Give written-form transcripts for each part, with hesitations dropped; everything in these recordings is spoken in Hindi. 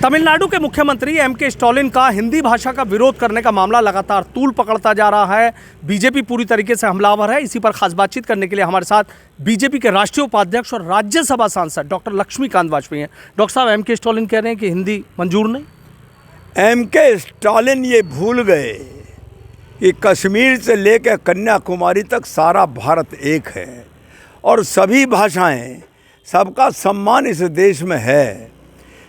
तमिलनाडु के मुख्यमंत्री एम.के. स्टालिन का हिंदी भाषा का विरोध करने का मामला लगातार तूल पकड़ता जा रहा है। बीजेपी पूरी तरीके से हमलावर है। इसी पर खास बातचीत करने के लिए हमारे साथ बीजेपी के राष्ट्रीय उपाध्यक्ष और राज्यसभा सांसद डॉक्टर लक्ष्मीकांत वाजपेयी हैं। डॉक्टर साहब, एम.के. स्टालिन कह रहे हैं कि हिंदी मंजूर नहीं। एम.के. स्टालिन ये भूल गए कि कश्मीर से लेकर कन्याकुमारी तक सारा भारत एक है और सभी भाषाएं, सबका सम्मान इस देश में है।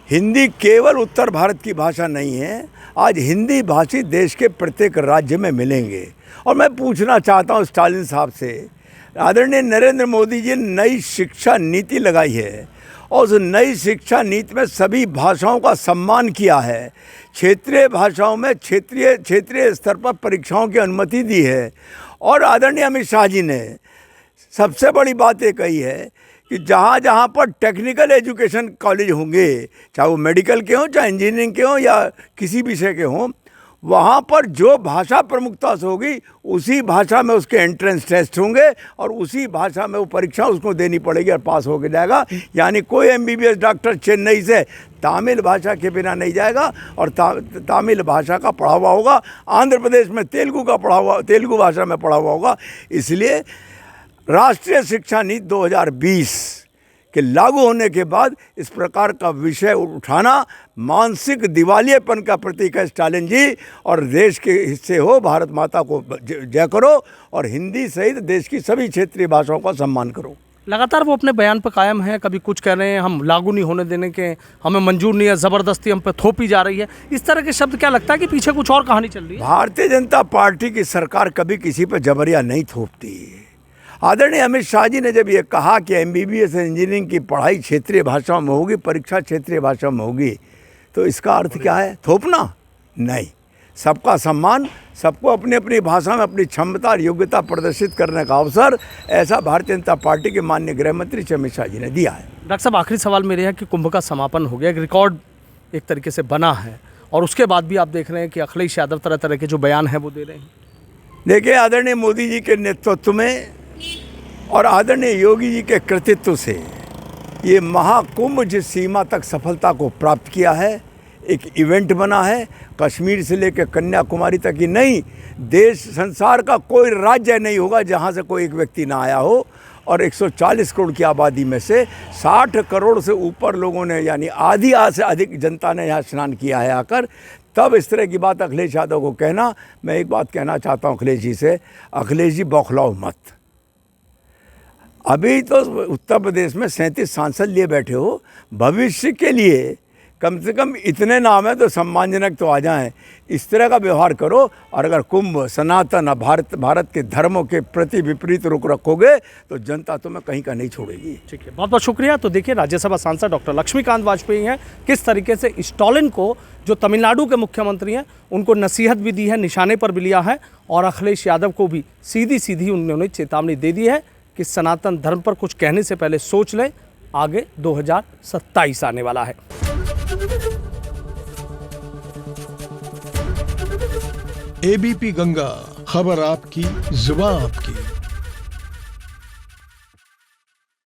हिंदी केवल उत्तर भारत की भाषा नहीं है, आज हिंदी भाषी देश के प्रत्येक राज्य में मिलेंगे। और मैं पूछना चाहता हूँ स्टालिन साहब से, आदरणीय नरेंद्र मोदी जी ने नई शिक्षा नीति लगाई है और उस नई शिक्षा नीति में सभी भाषाओं का सम्मान किया है। क्षेत्रीय भाषाओं में क्षेत्रीय स्तर पर परीक्षाओं की अनुमति दी है। और आदरणीय अमित शाह जी ने सबसे बड़ी बात ये कही है कि जहाँ जहाँ पर टेक्निकल एजुकेशन कॉलेज होंगे, चाहे वो मेडिकल के हों, चाहे इंजीनियरिंग के हों या किसी विषय के हों, वहाँ पर जो भाषा प्रमुखता से होगी उसी भाषा में उसके एंट्रेंस टेस्ट होंगे और उसी भाषा में वो परीक्षा उसको देनी पड़ेगी और पास होकर जाएगा। यानी कोई MBBS डॉक्टर चेन्नई से तमिल भाषा के बिना नहीं जाएगा और तमिल भाषा का पढ़ा हुआ होगा। आंध्र प्रदेश में तेलुगु भाषा में पढ़ा हुआ होगा। इसलिए राष्ट्रीय शिक्षा नीति 2020 के लागू होने के बाद इस प्रकार का विषय उठाना मानसिक दिवालियेपन का प्रतीक है स्टालिन जी। और देश के हिस्से हो, भारत माता को जय करो और हिंदी सहित देश की सभी क्षेत्रीय भाषाओं का सम्मान करो। लगातार वो अपने बयान पर कायम है। कभी कुछ कह रहे हैं हम लागू नहीं होने देने के, हमें मंजूर नहीं है, ज़बरदस्ती हम पे थोपी जा रही है। इस तरह के शब्द, क्या लगता है कि पीछे कुछ और कहानी चल रही है? भारतीय जनता पार्टी की सरकार कभी किसी पर जबरिया नहीं थोपती। आदरणीय अमित शाह जी ने जब ये कहा कि MBBS इंजीनियरिंग की पढ़ाई क्षेत्रीय भाषाओं में होगी, परीक्षा क्षेत्रीय भाषा में होगी, तो इसका अर्थ क्या है? थोपना नहीं। सबका सम्मान, सबको अपनी अपनी भाषा में अपनी क्षमता और योग्यता प्रदर्शित करने का अवसर, ऐसा भारतीय जनता पार्टी के माननीय गृह मंत्री अमित शाह जी ने दिया है। डॉक्टर साहब, आखिरी सवाल मेरे है कि कुंभ का समापन हो गया, एक रिकॉर्ड एक तरीके से बना है और उसके बाद भी आप देख रहे हैं कि अखिलेश यादव तरह तरह के जो बयान हैं वो दे रहे हैं। देखिए, आदरणीय मोदी जी के नेतृत्व में और आदरणीय योगी जी के कृतित्व से ये महाकुंभ जिस सीमा तक सफलता को प्राप्त किया है, एक इवेंट बना है। कश्मीर से लेकर कन्याकुमारी तक ही नहीं, देश संसार का कोई राज्य नहीं होगा जहाँ से कोई एक व्यक्ति ना आया हो। और 140 करोड़ की आबादी में से 60 करोड़ से ऊपर लोगों ने, यानी आधी से अधिक जनता ने यहाँ स्नान किया है आकर। तब इस तरह की बात अखिलेश यादव को कहना, मैं एक बात कहना चाहता हूँ अखिलेश जी से, अखिलेश जी बौखलाओ मत। अभी तो उत्तर प्रदेश में 37 सांसद लिए बैठे हो, भविष्य के लिए कम से कम इतने नाम है तो सम्मानजनक तो आ जाएं। इस तरह का व्यवहार करो और अगर कुंभ सनातन भारत के धर्मों के प्रति विपरीत रुख रखोगे तो जनता तुम्हें कहीं का नहीं छोड़ेगी। ठीक है, बहुत बहुत शुक्रिया। तो देखिए, राज्यसभा सांसद डॉक्टर लक्ष्मीकांत वाजपेयी हैं, किस तरीके से स्टालिन को, जो तमिलनाडु के मुख्यमंत्री हैं, उनको नसीहत भी दी है, निशाने पर भी लिया है और अखिलेश यादव को भी सीधी सीधी उन्होंने चेतावनी दे दी है कि सनातन धर्म पर कुछ कहने से पहले सोच ले, आगे 2027 आने वाला है। ABP गंगा, खबर आपकी, जुबान आपकी।